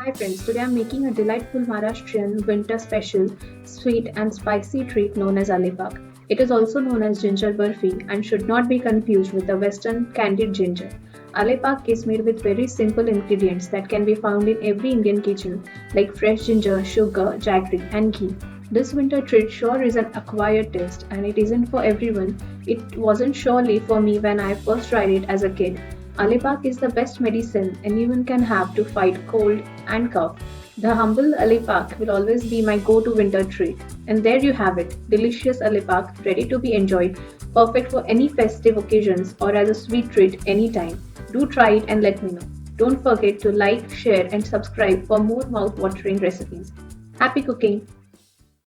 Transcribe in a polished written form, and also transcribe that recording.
Hi friends, today I'm making a delightful Maharashtrian winter special sweet and spicy treat known as Alepak. It is also known as ginger barfi and should not be confused with the western candied ginger. Alepak is made with very simple ingredients that can be found in every Indian kitchen like fresh ginger, sugar, jaggery and ghee. This winter treat sure is an acquired taste and it isn't for everyone. It wasn't surely for me when I first tried it as a kid. Alipak is the best medicine anyone can have to fight cold and cough. The humble Alipak will always be my go-to winter treat. And there you have it, delicious Alipak ready to be enjoyed, perfect for any festive occasions or as a sweet treat anytime. Do try it and let me know. Don't forget to like, share and subscribe for more mouth-watering recipes. Happy cooking!